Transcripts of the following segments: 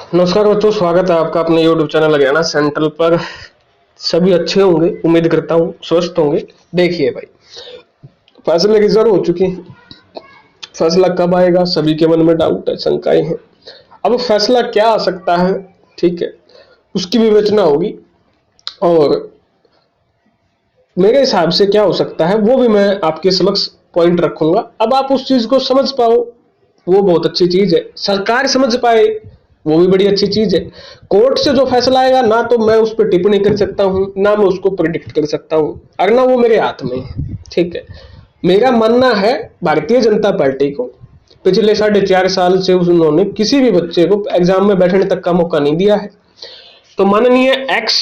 नमस्कार बच्चों, स्वागत है आपका अपने YouTube चैनल हरियाणा सेंट्रल पर। सभी अच्छे होंगे, उम्मीद करता हूँ स्वस्थ होंगे। देखिए भाई, फैसले रिजर्व हो चुके हैं। फैसला कब आएगा, सभी के मन में डाउट है, शंकाएं हैं। अब फैसला क्या आ सकता है, ठीक है, उसकी विवेचना होगी और मेरे हिसाब से क्या हो सकता है वो भी मैं आपके समक्ष पॉइंट रखूंगा। अब आप उस चीज को समझ पाओ वो बहुत अच्छी चीज है, सरकार समझ पाए वो भी बड़ी अच्छी चीज है। कोर्ट से जो फैसला आएगा ना तो मैं उस पर टिप्पणी कर सकता हूं, ना मैं उसको प्रिडिक्ट कर सकता हूं, और ना वो मेरे हाथ में है। ठीक है, मेरा मानना है भारतीय जनता पार्टी को पिछले 4.5 साल से उन्होंने किसी भी बच्चे को एग्जाम में बैठने तक का मौका नहीं दिया है। तो माननीय एक्स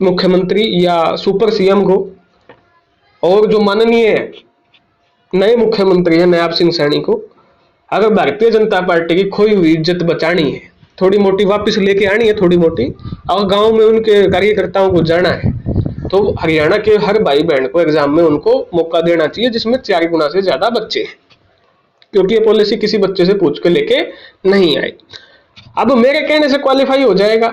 मुख्यमंत्री या सुपर सीएम को और जो माननीय नए मुख्यमंत्री है नयाब सिंह सैनी को, अगर भारतीय जनता पार्टी की खोई हुई इज्जत बचानी है, थोड़ी मोटी वापस लेके आनी है, थोड़ी मोटी, और गांव में उनके कार्यकर्ताओं को जाना है, तो हरियाणा के हर भाई बहन को एग्जाम में उनको मौका देना चाहिए जिसमें 4 गुना से ज्यादा बच्चे हैं, क्योंकि ये पॉलिसी किसी बच्चे से पूछ के लेके नहीं आई। अब मेरे कहने से क्वालिफाई हो जाएगा,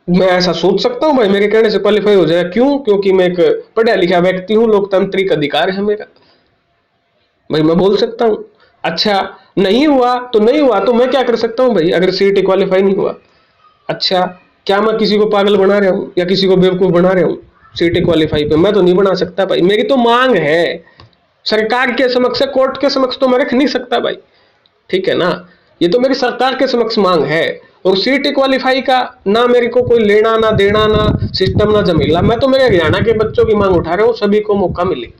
मैं ऐसा सोच सकता हूं भाई, मेरे कहने से क्वालिफाई हो जाएगा। क्यों? क्योंकि मैं एक पढ़ा लिखा व्यक्ति हूं, लोकतांत्रिक अधिकार है मेरा, भाई मैं बोल सकता हूं। अच्छा, नहीं हुआ तो नहीं हुआ, तो मैं क्या कर सकता हूं भाई? अगर सीईटी क्वालिफाई नहीं हुआ, अच्छा, क्या मैं किसी को पागल बना रहा हूं या किसी को बेवकूफ बना रहा हूं? सीईटी क्वालिफाई पे मैं तो नहीं बना सकता भाई, मेरी तो मांग है सरकार के समक्ष, कोर्ट के समक्ष तो मैं रख नहीं सकता भाई, ठीक है ना। ये तो मेरी सरकार के समक्ष मांग है। और सीईटी क्वालिफाई का ना मेरे को कोई लेना ना देना, ना सिस्टम ना जमीला, मैं तो मेरे हरियाणा के बच्चों की मांग उठा रहा हूँ, सभी को मौका मिले।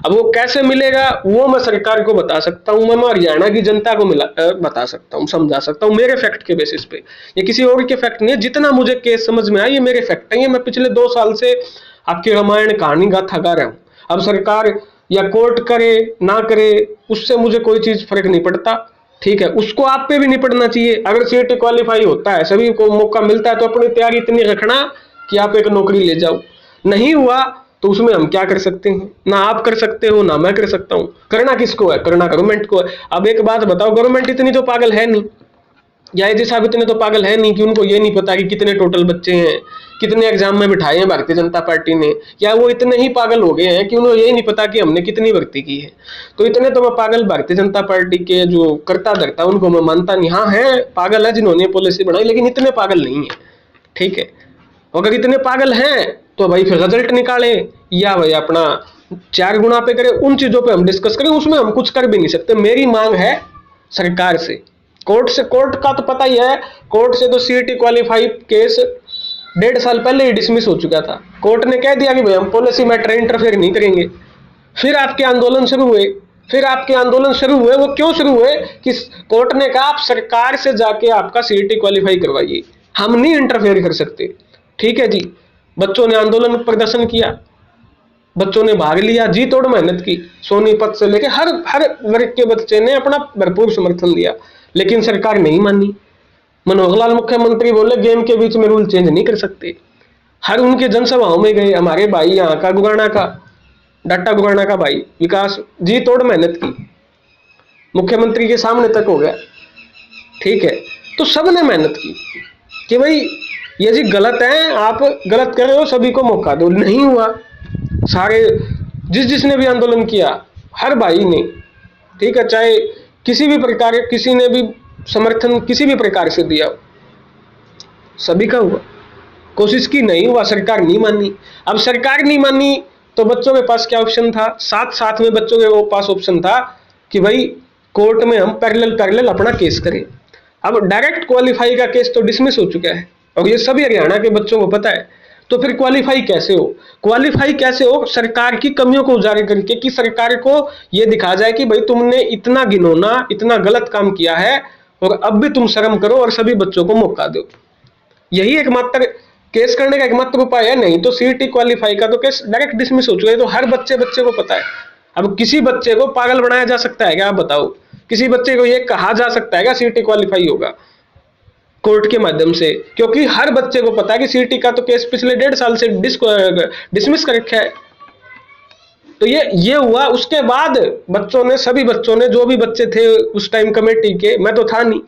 अब वो कैसे मिलेगा वो मैं सरकार को बता सकता हूँ, मैं हरियाणा की जनता को बता सकता हूँ, समझा सकता हूँ मेरे फैक्ट के बेसिस पे। ये किसी और के फैक्ट नहीं है, जितना मुझे केस समझ में आया ये मेरे फैक्ट है। ये मैं पिछले 2 साल से आपकी रामायण कहानी गाथा गा रहा हूँ। अब सरकार या कोर्ट करे ना करे उससे मुझे कोई चीज फर्क नहीं पड़ता, ठीक है, उसको आप पे भी नहीं पड़ना चाहिए। अगर सीईटी क्वालिफाई होता है, सभी को मौका मिलता है, तो अपनी तैयारी इतनी रखना कि आप एक नौकरी ले जाओ। नहीं हुआ तो उसमें हम क्या कर सकते हैं? ना आप कर सकते हो ना मैं कर सकता हूं। करना किसको है? करना गवर्नमेंट को है। अब एक बात बताओ, गवर्नमेंट इतनी तो पागल है नहीं, या एजी साहब इतने तो पागल है नहीं कि उनको ये नहीं पता कि कितने टोटल बच्चे हैं, कितने एग्जाम में बिठाए हैं भारतीय जनता पार्टी ने, या वो इतने ही पागल हो गए हैं कि उन्हें यही नहीं पता कि हमने कितनी भर्ती की है। तो इतने तो मैं पागल भारतीय जनता पार्टी के जो करता धरता उनको मैं मानता नहीं। हाँ है, पागल है जिन्होंने पॉलिसी बनाई, लेकिन इतने पागल नहीं है, ठीक है। अगर इतने पागल हैं तो भाई फिर रिजल्ट निकाले या भाई अपना 4 गुना पे करें, उन चीजों पे हम डिस्कस करें, उसमें हम कुछ कर भी नहीं सकते। मेरी मांग है सरकार से, कोर्ट से, कोर्ट का तो पता ही है, कोर्ट से तो सीईटी क्वालिफाई केस 1.5 साल पहले ही डिसमिस हो चुका था। कोर्ट ने कह दिया कि भाई हम पॉलिसी मैटर इंटरफेयर नहीं करेंगे। फिर आपके आंदोलन शुरू हुए, वो क्यों शुरू हुए कि कोर्ट ने कहा आप सरकार से जाके आपका सीईटी क्वालिफाई करवाइए, हम नहीं इंटरफेयर कर सकते। ठीक है जी, बच्चों ने आंदोलन प्रदर्शन किया, बच्चों ने भाग लिया, जी तोड़ मेहनत की, सोनीपत से लेके हर हर वर्ग के बच्चे ने अपना भरपूर समर्थन दिया, लेकिन सरकार नहीं मानी। मनोहर लाल मुख्यमंत्री बोले गेम के बीच में रूल चेंज नहीं कर सकते। हर उनके जनसभाओं में गए, हमारे भाई यहाँ का गुगाना का, डाटा गुगाना का भाई विकास, जी तोड़ मेहनत की, मुख्यमंत्री के सामने तक हो गया, ठीक है। तो सबने मेहनत की कि भाई ये जी गलत है, आप गलत कर रहे हो, सभी को मौका दो। नहीं हुआ, सारे जिसने भी आंदोलन किया, हर भाई ने, ठीक है, चाहे किसी भी प्रकार, किसी ने भी समर्थन किसी भी प्रकार से दिया, सभी का हुआ, कोशिश की, नहीं हुआ, सरकार नहीं मानी। अब सरकार नहीं मानी तो बच्चों के पास क्या ऑप्शन था? साथ में बच्चों के पास ऑप्शन था कि भाई कोर्ट में हम पैरेलल अपना केस करें। अब डायरेक्ट क्वालिफाई का केस तो डिसमिस हो चुका है और ये सभी हरियाणा के बच्चों को पता है। तो फिर क्वालिफाई कैसे हो? क्वालिफाई कैसे हो? सरकार की कमियों को उजागर करके, कि सरकार को यह दिखा जाए कि भाई तुमने इतना घिनौना, इतना गलत काम किया है और अब भी तुम शर्म करो और सभी बच्चों को मौका दो। यही एकमात्र केस करने का एकमात्र उपाय है। नहीं तो सीईटी क्वालिफाई का तो केस डायरेक्ट डिसमिस हो चुका है, तो हर बच्चे को पता है। अब किसी बच्चे को पागल बनाया जा सकता है क्या? आप बताओ, किसी बच्चे को यह कहा जा सकता है क्या सीईटी क्वालिफाई होगा कोर्ट के माध्यम से? क्योंकि हर बच्चे को पता है कि सीईटी का तो केस पिछले 1.5 साल से डिसमिस कर रखा है। तो ये हुआ। उसके बाद बच्चों ने, सभी बच्चों ने, जो भी बच्चे थे उस टाइम कमेटी के, मैं तो था नहीं,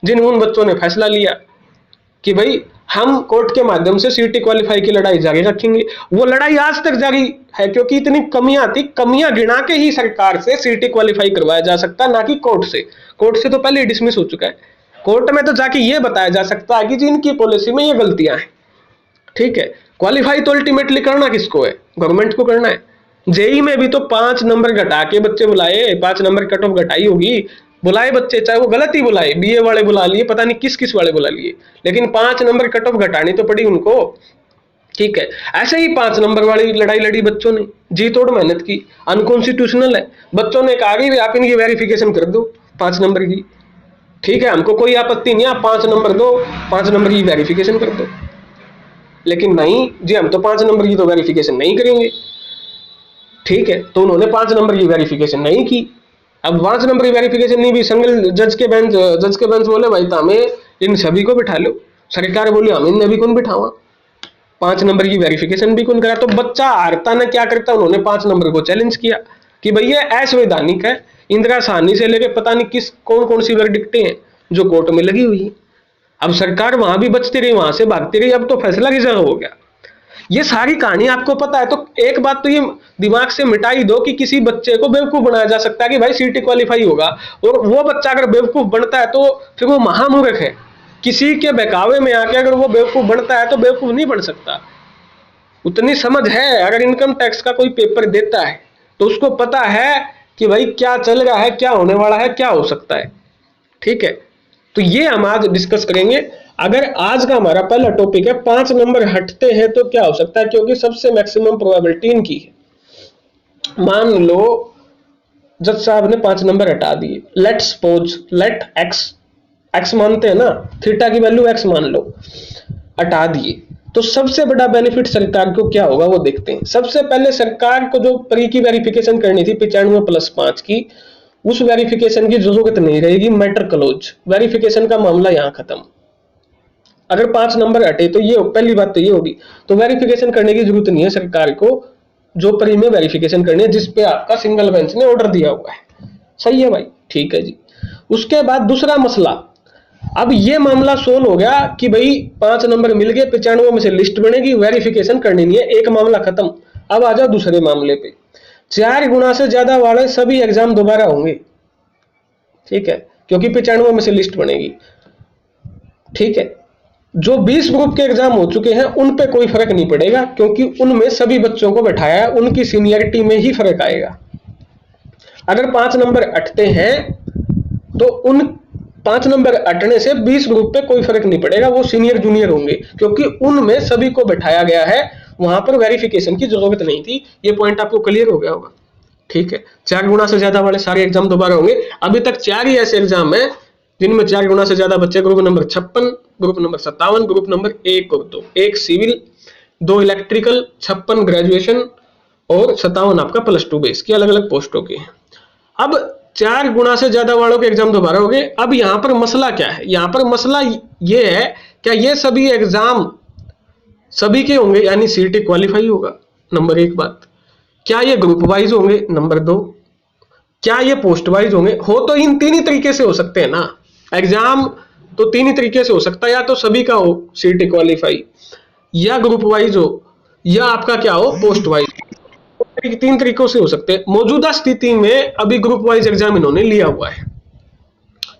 जिन उन बच्चों ने फैसला लिया कि भाई हम कोर्ट के माध्यम से सीटी क्वालिफाई की लड़ाई जारी रखेंगे। वो लड़ाई आज तक जारी है क्योंकि इतनी कमियां थी, कमियां गिना के ही सरकार से सीटी क्वालिफाई करवाया जा सकता, ना कि कोर्ट से। कोर्ट से तो पहले ही डिसमिस हो चुका है। कोर्ट में तो जाके ये बताया जा सकता है कि जी इनकी पॉलिसी में ये गलतियां हैं, ठीक है। क्वालिफाई तो अल्टीमेटली करना किसको है? गवर्नमेंट को करना है। जेई में भी तो 5 नंबर घटा के बच्चे बुलाए, 5 नंबर कट ऑफ घटाई होगी, बुलाए बच्चे, चाहे वो गलत ही बुलाए, बीए वाले बुला लिए, पता नहीं किस किस वाले बुला लिए, लेकिन 5 नंबर कट ऑफ घटानी तो पड़ी उनको, ठीक है। ऐसे ही 5 नंबर वाली लड़ाई लड़ी बच्चों ने, जी तोड़ मेहनत की, अनकॉन्स्टिट्यूशनल है। बच्चों ने कहा कि आप इनकी वेरिफिकेशन कर दो 5 नंबर की, ठीक है, हमको कोई आपत्ति नहीं, आप 5 नंबर दो, 5 नंबर की वेरिफिकेशन कर दो। लेकिन नहीं जी, हम तो 5 नंबर की तो वेरिफिकेशन नहीं करेंगे, ठीक है। तो उन्होंने 5 नंबर की वेरिफिकेशन नहीं की। अब 5 नंबर की वेरिफिकेशन नहीं भी, सिंगल जज के बेंच बोले भाई तो हमें इन सभी को बिठा लो। सरकार बोली हम इन भी कौन बिठावा, 5 नंबर की वेरिफिकेशन भी कौन करा। तो बच्चा हारता ना क्या करता, उन्होंने 5 नंबर को चैलेंज किया कि भाई ये असंवैधानिक है। इंदिरा साहनी से लेके पता नहीं किस कौन कौन सी वर्डिक्टें हैं जो कोर्ट में लगी हुई है। अब सरकार वहां भी बचती रही, वहां से भागती रही, अब तो फैसला की जगह हो गया। ये सारी कहानी आपको पता है तो एक बात तो ये दिमाग से मिटाई दो कि किसी बच्चे को बेवकूफ बनाया जा सकता है कि भाई सीटी क्वालिफाई होगा, और वो बच्चा अगर बेवकूफ बनता है तो फिर वो महामूर्ख है। किसी के बहकावे में आके अगर वो बेवकूफ बनता है तो बेवकूफ नहीं बन सकता। उतनी समझ है, अगर इनकम टैक्स का कोई पेपर देता है तो उसको पता है कि भाई क्या चल रहा है, क्या होने वाला है, क्या हो सकता है, ठीक है। तो ये हम आज डिस्कस करेंगे। अगर आज का हमारा पहला टॉपिक है 5 नंबर हटते हैं तो क्या हो सकता है, क्योंकि सबसे मैक्सिमम प्रोबेबिलिटी इनकी है। मान लो जज साहब ने 5 नंबर हटा दिए, लेट सपोज, लेट एक्स मानते हैं ना, थीटा की वैल्यू एक्स मान लो, हटा दिए, तो सबसे बड़ा बेनिफिट सरकार को क्या होगा वो देखते हैं। सबसे पहले सरकार को जो प्री की वेरिफिकेशन करनी थी 95+5 की, उस वेरिफिकेशन की जरूरत नहीं रहेगी, मैटर क्लोज, वेरिफिकेशन का मामला यहां खत्म। अगर 5 नंबर हटे तो ये पहली बात तो ये होगी, तो वेरिफिकेशन करने की जरूरत नहीं है सरकार को, जो प्री में वेरिफिकेशन करनी है जिसपे आपका सिंगल बेंच ने ऑर्डर दिया हुआ है। सही है भाई, ठीक है जी। उसके बाद दूसरा मसला, अब ये मामला सोल्व हो गया कि भाई 5 नंबर मिल गए, 95 में से लिस्ट बनेगी, वेरिफिकेशन करनी नहीं है, एक मामला खत्म। अब आ जाओ दूसरे मामले पे, 4 गुना से ज्यादा वाले सभी एग्जाम दोबारा होंगे, ठीक है, क्योंकि 95 में से लिस्ट बनेगी, ठीक है। जो 20 ग्रुप के एग्जाम हो चुके हैं उन पे कोई फर्क नहीं पड़ेगा, क्योंकि उनमें सभी बच्चों को बैठाया है, उनकी सीनियरिटी में ही फर्क आएगा। अगर 5 नंबर हटते हैं तो उन 5 नंबर हटने से 20 ग्रुप पे कोई फर्क नहीं पड़ेगा, वो सीनियर जूनियर होंगे, क्योंकि उनमें सभी को बैठाया गया है, वहां पर वेरिफिकेशन की जरूरत नहीं थी। ये पॉइंट आपको क्लियर हो गया होगा, ठीक है। 4 गुना से ज्यादा वाले सारे एग्जाम दोबारा होंगे। अभी तक 4 ही ऐसे एग्जाम है जिनमें 4 गुना से ज्यादा बच्चे, group number 56, group number 57, group number 1 और 2, 1 सिविल, 2 इलेक्ट्रिकल, 56 ग्रेजुएशन और 57 आपका +2 बेस की अलग अलग पोस्टों के। अब 4 गुना से ज्यादा वालों के एग्जाम दोबारा हो गए। अब यहां पर मसला क्या है, यहां पर मसला ये है, क्या ये सभी एग्जाम सभी के होंगे, यानी सीटी क्वालिफाई होगा, नंबर 1 बात। क्या ये ग्रुप वाइज होंगे, नंबर 2। क्या ये पोस्ट वाइज होंगे? हो तो इन 3 ही तरीके से हो सकते हैं ना, एग्जाम तो 3 ही तरीके से हो सकता है, या तो सभी का हो सीटी क्वालिफाई, या ग्रुप वाइज हो, या आपका क्या हो पोस्ट वाइज। 3 तरीकों से हो सकते हैं। मौजूदा स्थिति में अभी ग्रुप वाइज एग्जाम इन्होंने लिया हुआ है,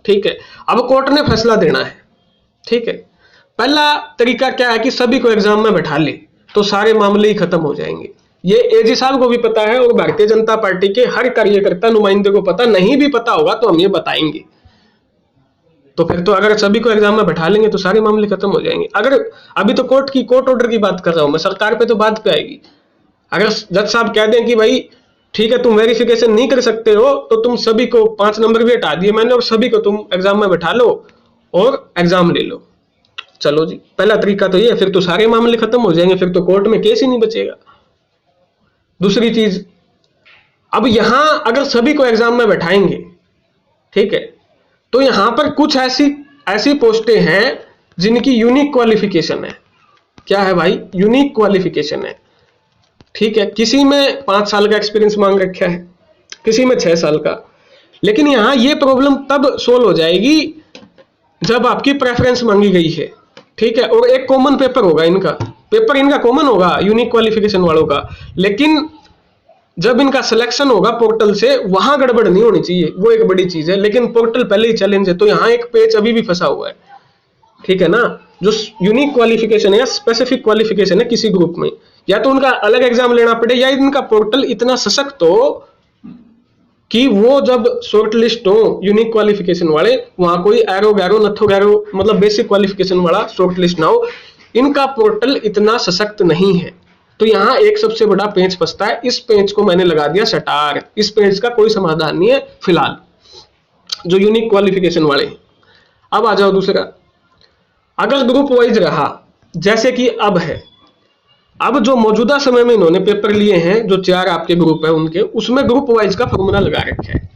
ठीक है। अब कोर्ट ने फैसला देना है, ठीक है। पहला तरीका क्या है कि सभी को एग्जाम में बैठा ले तो सारे मामले ही खत्म हो जाएंगे। ये एजी साहब को भी पता है और भारतीय जनता पार्टी के हर कार्यकर्ता नुमाइंदे को पता, नहीं भी पता होगा तो हम ये बताएंगे। तो फिर तो अगर सभी को एग्जाम में बैठा लेंगे तो सारे मामले खत्म हो जाएंगे। अगर अभी तो कोर्ट ऑर्डर की बात कर रहा हूं मैं, सरकार पे तो बात पे आएगी। अगर जज साहब कह दें कि भाई ठीक है तुम वेरिफिकेशन नहीं कर सकते हो तो तुम सभी को 5 नंबर भी हटा दिए मैंने और सभी को तुम एग्जाम में बैठा लो और एग्जाम ले लो, चलो जी, पहला तरीका तो ये, फिर तो सारे मामले खत्म हो जाएंगे, फिर तो कोर्ट में केस ही नहीं बचेगा। दूसरी चीज, अब यहां अगर सभी को एग्जाम में बैठाएंगे, ठीक है, तो यहां पर कुछ ऐसी पोस्टें हैं जिनकी यूनिक क्वालिफिकेशन है। क्या है भाई? यूनिक क्वालिफिकेशन है, ठीक है। किसी में 5 साल का एक्सपीरियंस मांग रखा है, किसी में 6 साल का। लेकिन यहां ये प्रॉब्लम तब सोल्व हो जाएगी जब आपकी प्रेफरेंस मांगी गई है, ठीक है, और एक कॉमन पेपर होगा, इनका पेपर इनका कॉमन होगा यूनिक क्वालिफिकेशन वालों का, लेकिन जब इनका सिलेक्शन होगा पोर्टल से, वहां गड़बड़ नहीं होनी चाहिए, वो एक बड़ी चीज है। लेकिन पोर्टल पहले ही चैलेंज है, तो यहाँ एक पेज अभी भी फंसा हुआ है, ठीक है ना। जो यूनिक क्वालिफिकेशन है या स्पेसिफिक क्वालिफिकेशन है किसी ग्रुप में, या तो उनका अलग एग्जाम लेना पड़े, या इनका पोर्टल इतना सशक्त हो कि वो जब शॉर्ट लिस्ट हो यूनिक क्वालिफिकेशन वाले, वहां कोई एरो गैरो नथो गैरो मतलब बेसिक क्वालिफिकेशन वाला शॉर्ट लिस्ट ना हो। इनका पोर्टल इतना सशक्त नहीं है, तो यहाँ एक सबसे बड़ा पेंच फंसता है। इस पेंच को मैंने लगा दिया सटार। इस पेंच का कोई समाधान नहीं है फिलहाल, जो यूनिक क्वालिफिकेशन वाले। अब आ जाओ दूसरा, अगर ग्रुप वाइज रहा जैसे कि अब है, अब जो मौजूदा समय में इन्होंने पेपर लिए हैं, जो 4 आपके ग्रुप है उनके, उसमें ग्रुप वाइज का फॉर्मूला लगा रखा है।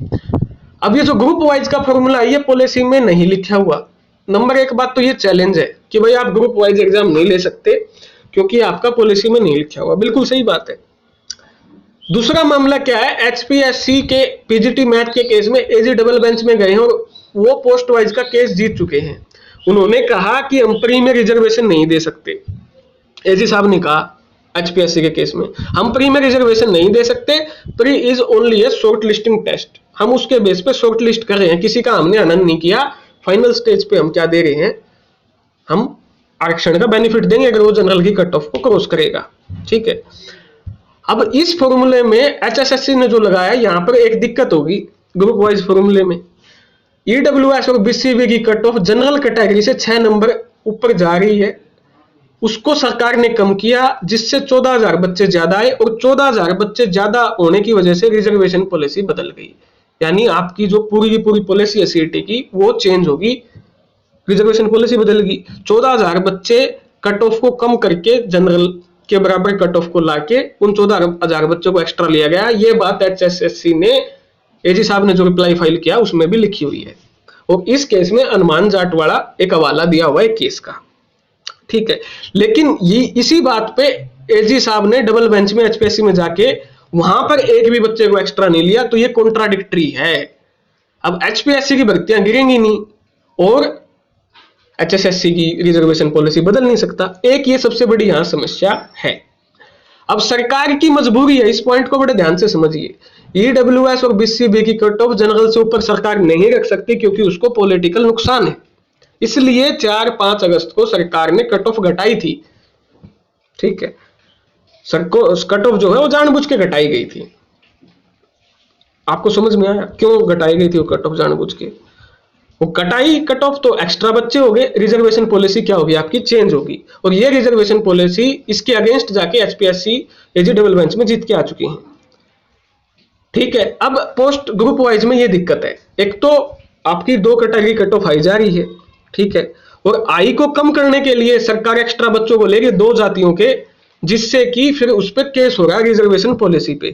अब ये जो ग्रुप वाइज का फॉर्मूला है, ये पॉलिसी में नहीं लिखा हुआ। नंबर एक बात तो ये चैलेंज है कि भाई आप ग्रुप वाइज एग्जाम नहीं ले सकते क्योंकि आपका पॉलिसी में नहीं लिखा हुआ, बिल्कुल सही बात है। दूसरा मामला क्या है, एचपीएससी के पीजीटी मैथ के केस में एजी डबल बेंच में गए हैं और वो पोस्ट वाइज का केस जीत चुके हैं। उन्होंने कहा कि हम प्री में रिजर्वेशन नहीं दे सकते। एजी साहब ने कहा एचपीएससी के केस में, हम प्री में रिजर्वेशन नहीं दे सकते, pre is only a short listing test, हम उसके बेस पे शॉर्ट लिस्ट कर रहे हैं, किसी का हमने हनन नहीं किया। फाइनल स्टेज पे हम क्या दे रहे हैं, हम आरक्षण का बेनिफिट देंगे अगर वो जनरल की कट ऑफ को क्रॉस करेगा, ठीक है। अब इस फॉर्मूले में एचएसएससी ने जो लगाया, यहां पर एक दिक्कत होगी ग्रुप वाइज फॉर्मूले में। ईडब्ल्यूएस और बीसीबी की कट ऑफ जनरल कैटेगरी से 6 नंबर ऊपर जा रही है, उसको सरकार ने कम किया, जिससे 14,000 बच्चे ज्यादा आए, और 14,000 बच्चे ज्यादा होने की वजह से रिजर्वेशन पॉलिसी बदल गई। यानी आपकी जो पूरी की पूरी पॉलिसी है सीईटी की, वो चेंज होगी, रिजर्वेशन पॉलिसी बदलेगी। 14,000 बच्चे कट ऑफ को कम करके जनरल के बराबर कट ऑफ को लाके उन 14,000 बच्चों को एक्स्ट्रा लिया गया। ये बात एचएसएससी ने, एजी साहब ने जो रिप्लाई फाइल किया उसमें भी लिखी हुई है, और इस केस में अनुमान जाट वाला एक हवाला दिया हुआ है केस का, ठीक है। लेकिन ये इसी बात पे एजी साहब ने डबल बेंच में एचपीएससी में जाके वहां पर एक भी बच्चे को एक्स्ट्रा नहीं लिया, तो ये कॉन्ट्राडिक्टरी है। अब एचपीएससी की भर्तियां गिरेंगी नहीं और एचएसएससी की रिजर्वेशन पॉलिसी बदल नहीं सकता। एक ये सबसे बड़ी यहां समस्या है। अब सरकार की मजबूरी है, इस पॉइंट को बड़े ध्यान से समझिए। ईडब्ल्यूएस और बीसीबी की कट ऑफ जनरल से ऊपर सरकार नहीं रख सकती क्योंकि उसको पॉलिटिकल नुकसान है। इसलिए 4-5 अगस्त को सरकार ने कट ऑफ घटाई थी, ठीक है। कट ऑफ जो है वो जानबूझ के घटाई गई थी। आपको समझ में आया क्यों घटाई गई थी वो कट ऑफ जानबूझ के? वो कटाई कट ऑफ तो एक्स्ट्रा बच्चे हो गए, रिजर्वेशन पॉलिसी क्या होगी आपकी, चेंज होगी, और ये रिजर्वेशन पॉलिसी इसके अगेंस्ट जाके एचपीएससी एजी डबल बेंच में जीत के आ चुकी है, ठीक है। अब पोस्ट ग्रुप वाइज में ये दिक्कत है, एक तो आपकी 2 कैटेगरी कट ऑफ आई जा रही है, ठीक है, और आई को कम करने के लिए सरकार एक्स्ट्रा बच्चों को लेगी 2 जातियों के, जिससे कि फिर उस पर केस हो रहा है रिजर्वेशन पॉलिसी पे।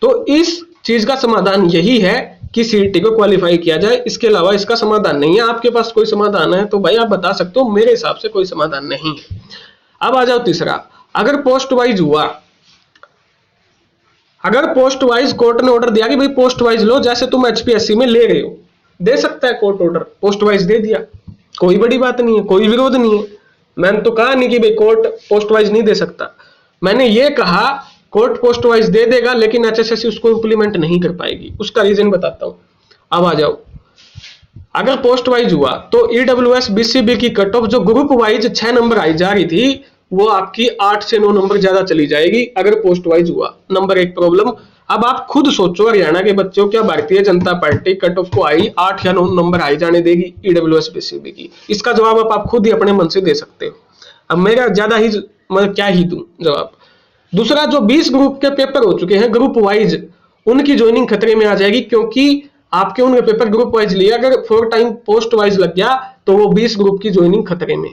तो इस चीज का समाधान यही है कि सीईटी को क्वालिफाई किया जाए, इसके अलावा इसका समाधान नहीं है। आपके पास कोई समाधान है तो भाई आप बता सकते हो, मेरे हिसाब से कोई समाधान नहीं है। अब आ जाओ तीसरा, अगर पोस्ट वाइज हुआ, अगर पोस्ट वाइज कोर्ट ने ऑर्डर दिया कि भाई पोस्ट वाइज लो, जैसे तुम एचपीएससी में ले रहे हो, दे सकता है कोर्ट ऑर्डर, पोस्ट वाइज दे दिया, कोई बड़ी बात नहीं है, कोई विरोध नहीं है। मैंने तो कहा नहीं कि भाई कोर्ट पोस्ट वाइज नहीं दे सकता, मैंने ये कहा कोर्ट पोस्ट वाइज दे देगा लेकिन एचएसएससी उसको इंप्लीमेंट नहीं कर पाएगी। उसका रीजन बताता हूं। अब आ जाओ, अगर पोस्ट वाइज हुआ तो ईडब्ल्यूएस बीसीबी की कट ऑफ जो ग्रुप वाइज 6 नंबर आई जा रही थी, वो आपकी 8 से 9 नंबर ज्यादा चली जाएगी अगर पोस्ट वाइज हुआ। Number 1 problem. अब आप खुद सोचो, हरियाणा के बच्चों, क्या Bharatiya Janata party cut off को आई 8 या 9 नंबर आई जाने देगी ईडब्ल्यूएस बीसीबी की? इसका जवाब आप खुद ही अपने मन से दे सकते हो। अब मेरा ज्यादा ही मैं क्या ही दूं जवाब। दूसरा, जो 20 ग्रुप के पेपर हो चुके हैं ग्रुप वाइज, उनकी ज्वाइनिंग खतरे में आ जाएगी क्योंकि आपके उनके पेपर ग्रुप वाइज लिए, अगर 4 टाइम पोस्ट वाइज लग गया तो वो 20 ग्रुप की ज्वाइनिंग खतरे में,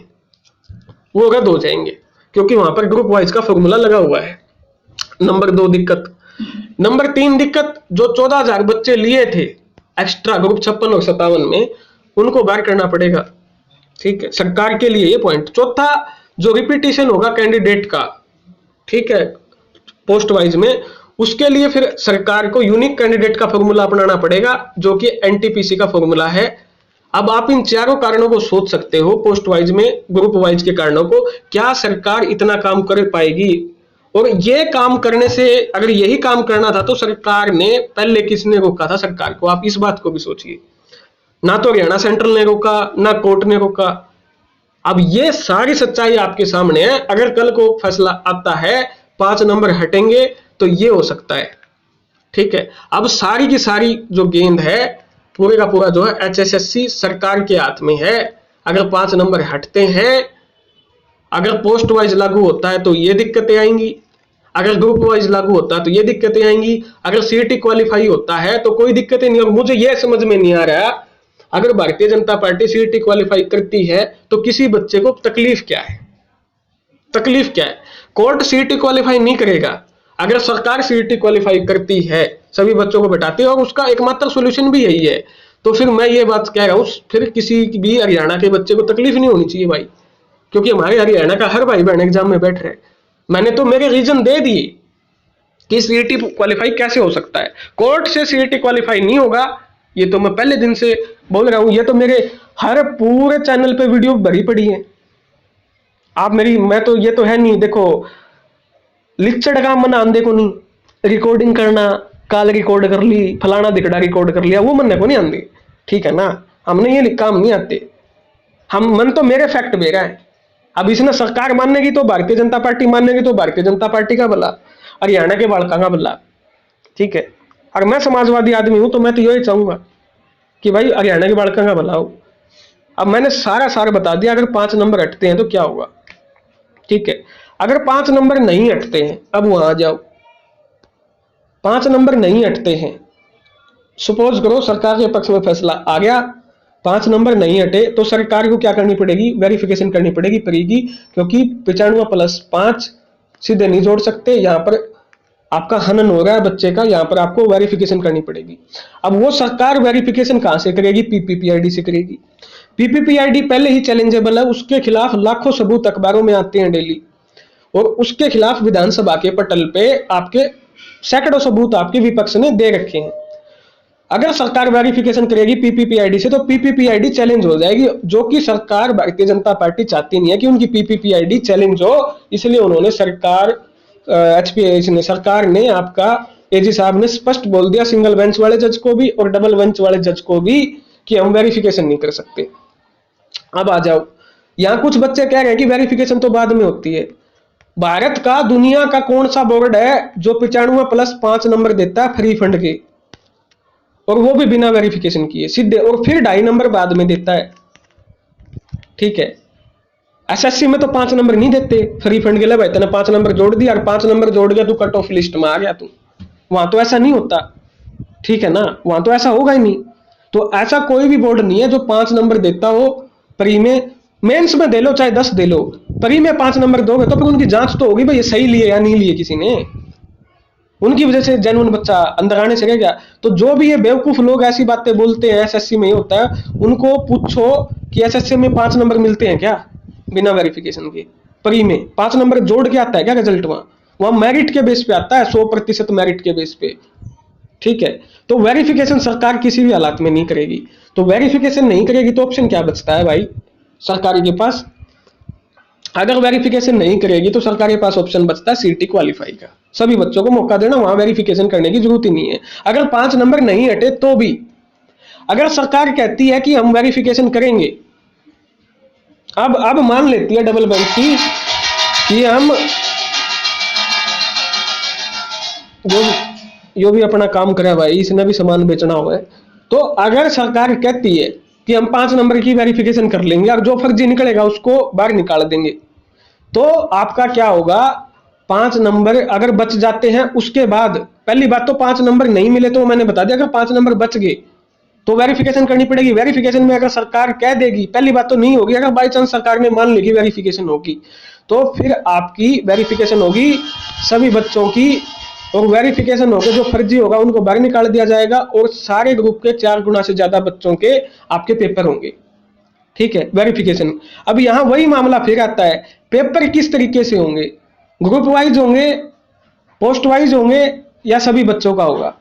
वो रद्द हो जाएंगे क्योंकि वहां पर ग्रुप वाइज का फॉर्मूला लगा हुआ है। नंबर 2 दिक्कत। नंबर 3 दिक्कत, जो 14,000 बच्चे लिए थे एक्स्ट्रा ग्रुप 56 और 57 में, उनको बाहर करना पड़ेगा, ठीक है, सरकार के लिए ये पॉइंट। चौथा, जो रिपीटिशन होगा कैंडिडेट का, ठीक है, पोस्ट वाइज में, उसके लिए फिर सरकार को यूनिक कैंडिडेट का फॉर्मूला अपनाना पड़ेगा जो कि एनटीपीसी का फॉर्मूला है। अब आप इन चारों कारणों को सोच सकते हो, पोस्ट वाइज में ग्रुप वाइज के कारणों को, क्या सरकार इतना काम कर पाएगी? और ये काम करने से, अगर यही काम करना था तो सरकार ने पहले किसने रोका था सरकार को? आप इस बात को भी सोचिए। ना तो हरियाणा सेंट्रल ने रोका, ना कोर्ट ने रोका। अब ये सारी सच्चाई आपके सामने है। अगर कल को फैसला आता है 5 नंबर हटेंगे तो ये हो सकता है, ठीक है। अब सारी की सारी जो गेंद है, पूरे का पूरा जो है HSSC सरकार के हाथ में है। अगर 5 नंबर हटते हैं, अगर पोस्ट वाइज लागू होता है तो ये दिक्कतें आएंगी, अगर ग्रुप वाइज लागू होता है तो ये दिक्कतें आएंगी, अगर सीईटी क्वालिफाई होता है तो कोई दिक्कतें नहीं। और मुझे ये समझ में नहीं आ रहा, अगर Bharatiya Janata party CET qualify करती है तो किसी बच्चे को तकलीफ क्या है? तकलीफ क्या है? कोर्ट सीईटी क्वालिफाई नहीं करेगा। अगर सरकार सीईटी क्वालिफाई करती है, सभी बच्चों को बैठाती है, और उसका एकमात्र सोल्यूशन भी यही है, तो फिर मैं ये बात कह रहा हूं, फिर किसी भी हरियाणा के बच्चे को तकलीफ नहीं होनी चाहिए भाई, क्योंकि हमारे हरियाणा का हर भाई बहन एग्जाम में बैठ रहे। मैंने तो मेरे रीजन दे दिए कि सीईटी क्वालिफाई कैसे हो सकता है। कोर्ट से सीईटी क्वालिफाई नहीं होगा, ये तो मैं पहले दिन से बोल रहा हूं। ये तो मेरे हर पूरे चैनल पे वीडियो भरी पड़ी है। आप मेरी, मैं तो ये तो है नहीं, देखो लिखचड़ काम मना आंदे को नहीं, रिकॉर्डिंग करना, काल रिकॉर्ड कर ली, फलाना दिखड़ा रिकॉर्ड कर लिया, वो मन को नहीं आंदी, ठीक है ना। हमने ये काम नहीं आते, हम मन तो मेरे फैक्ट मेरा है। अब इसने सरकार मानेगी तो भारतीय जनता पार्टी मानेगी तो भारतीय जनता पार्टी का भला, हरियाणा के बालका का भला, ठीक है। और मैं समाजवादी आदमी हूं तो मैं तो यही चाहूंगा कि भाई हरियाणा के बालका का भला हो। अब मैंने सारा सार बता दिया, अगर 5 नंबर हटते हैं तो क्या होगा, ठीक है। अगर 5 नंबर नहीं हटते हैं, अब वहां आ जाओ, 5 नंबर नहीं हटते हैं, सपोज करो सरकार के पक्ष में फैसला आ गया, 5 नंबर नहीं हटे, तो सरकार को क्या करनी पड़ेगी? वेरिफिकेशन करनी पड़ेगी, क्योंकि 95+5 सीधे नहीं जोड़ सकते, यहां पर आपका हनन हो रहा है बच्चे का, यहां पर आपको वेरिफिकेशन करनी पड़ेगी। अब वो सरकार वेरिफिकेशन कहां से करेगी? पीपीपीआईडी से करेगी। पीपीपीआईडी पहले ही चैलेंजेबल है, उसके खिलाफ लाखों सबूत अखबारों में आते हैं डेली, और उसके खिलाफ विधानसभा के पटल पे आपके सैकड़ों सबूत आपके विपक्ष ने दे रखे हैं। अगर सरकार वेरिफिकेशन करेगी पीपीपीआईडी से तो पीपीपीआईडी चैलेंज हो जाएगी, जो कि सरकार भारतीय जनता पार्टी चाहती नहीं है कि उनकी पीपीपीआईडी चैलेंज हो। इसलिए उन्होंने सरकार ने आपका एजी साहब ने स्पष्ट बोल दिया, सिंगल बेंच वाले जज को भी और डबल बेंच वाले जज को भी, कि हम वेरिफिकेशन नहीं कर सकते। अब आ जाओ, यहां कुछ बच्चे कह रहे हैं कि वेरिफिकेशन तो बाद में होती है। भारत का, दुनिया का कौन सा बोर्ड है जो 95+5 नंबर देता है फ्री फंड के, और वो भी बिना वेरिफिकेशन किए सीधे, और फिर 2.5 नंबर बाद में देता है, ठीक है। एसएससी में तो 5 नंबर नहीं देते फ्री फंड के लिए, भाई तेने 5 नंबर जोड़ दिया, और 5 नंबर जोड़ गया तू कट ऑफ लिस्ट में आ गया तू, वहां तो ऐसा नहीं होता, ठीक है ना, वहां तो ऐसा होगा ही नहीं। तो ऐसा कोई भी बोर्ड नहीं है जो 5 नंबर देता हो प्री में। मेंस में दे लो चाहे 10 दे लो, प्री में 5 नंबर दोगे तो फिर उनकी जांच तो होगी भाई ये सही लिए या नहीं लिए किसी ने, उनकी वजह से जेन्युइन बच्चा अंदर आने से क्या। तो जो भी ये बेवकूफ लोग ऐसी बातें बोलते हैं एसएससी में ही होता है, उनको पूछो कि एसएससी में 5 नंबर मिलते हैं क्या बिना वेरिफिकेशन के? प्री में 5 नंबर जोड़ के आता है क्या रिजल्ट? वहां मेरिट के बेस पे आता है, 100% मेरिट के बेस पे, ठीक है। तो वेरिफिकेशन सरकार किसी भी हालात में नहीं करेगी। तो वेरिफिकेशन नहीं करेगी तो ऑप्शन क्या बचता है भाई सरकार के पास? अगर वेरिफिकेशन नहीं करेगी तो सरकार के पास ऑप्शन बचता है सीईटी क्वालिफाई का, सभी बच्चों को मौका देना, वहां वेरिफिकेशन करने की जरूरत ही नहीं है। अगर 5 नंबर नहीं हटे तो भी, अगर सरकार कहती है कि हम वेरिफिकेशन करेंगे, अब मान लेती है डबल बेंच की कि हम जो भी अपना काम करे भाई, इसने भी सामान बेचना हुआ है, तो अगर सरकार कहती है कि हम 5 नंबर की वेरिफिकेशन कर लेंगे और जो फर्जी निकलेगा उसको बाहर निकाल देंगे, तो आपका क्या होगा? 5 नंबर अगर बच जाते हैं, उसके बाद पहली बात तो 5 नंबर नहीं मिले तो मैंने बता दिया, अगर 5 नंबर बच गए तो वेरिफिकेशन करनी पड़ेगी। वेरिफिकेशन में अगर सरकार कह देगी, पहली बात तो नहीं होगी, अगर बाई चांस सरकार ने मान ली कि वेरिफिकेशन होगी तो फिर आपकी वेरिफिकेशन होगी सभी बच्चों की, और वेरिफिकेशन होकर जो फर्जी होगा उनको बाहर निकाल दिया जाएगा, और सारे ग्रुप के 4 गुना से ज्यादा बच्चों के आपके पेपर होंगे, ठीक है। वेरिफिकेशन, अब यहां वही मामला फिर आता है, पेपर किस तरीके से होंगे? ग्रुप वाइज होंगे, पोस्ट वाइज होंगे, या सभी बच्चों का होगा?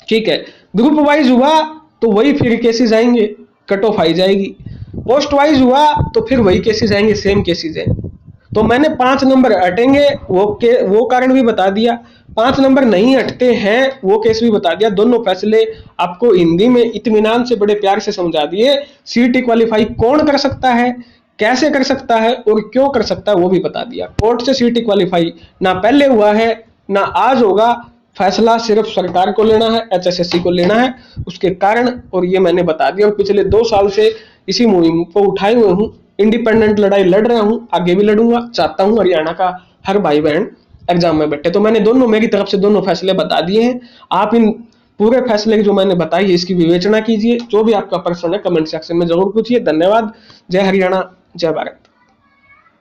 ठीक है, ग्रुप वाइज हुआ तो वही फिर केसेस आएंगे, कट ऑफ आई जाएगी। पोस्ट वाइज हुआ तो फिर वही केसेस आएंगे, सेम केसेस हैं। तो मैंने 5 नंबर हटेंगे वो कारण भी बता दिया, 5 नंबर नहीं हटते हैं वो केस भी बता दिया। दोनों फैसले आपको हिंदी में इत्मीनान से बड़े प्यार से समझा दिए। सीईटी क्वालिफाई कौन कर सकता है, कैसे कर सकता है और क्यों कर सकता है वो भी बता दिया। कोर्ट से सीईटी क्वालिफाई ना पहले हुआ है ना आज होगा, फैसला सिर्फ सरकार को लेना है, एचएसएससी को लेना है, उसके कारण और ये मैंने बता दिया। और पिछले 2 साल से इसी मुहिम को उठाए हुए हूँ, इंडिपेंडेंट लड़ाई लड़ रहा हूँ, आगे भी लड़ूंगा। चाहता हूँ हरियाणा का हर भाई बहन एग्जाम में बैठे। तो मैंने दोनों, मेरी तरफ से दोनों फैसले बता दिए हैं। आप इन पूरे फैसले जो मैंने बताई है इसकी विवेचना कीजिए। जो भी आपका प्रश्न है कमेंट सेक्शन में जरूर पूछिए। धन्यवाद। जय हरियाणा, जय भारत।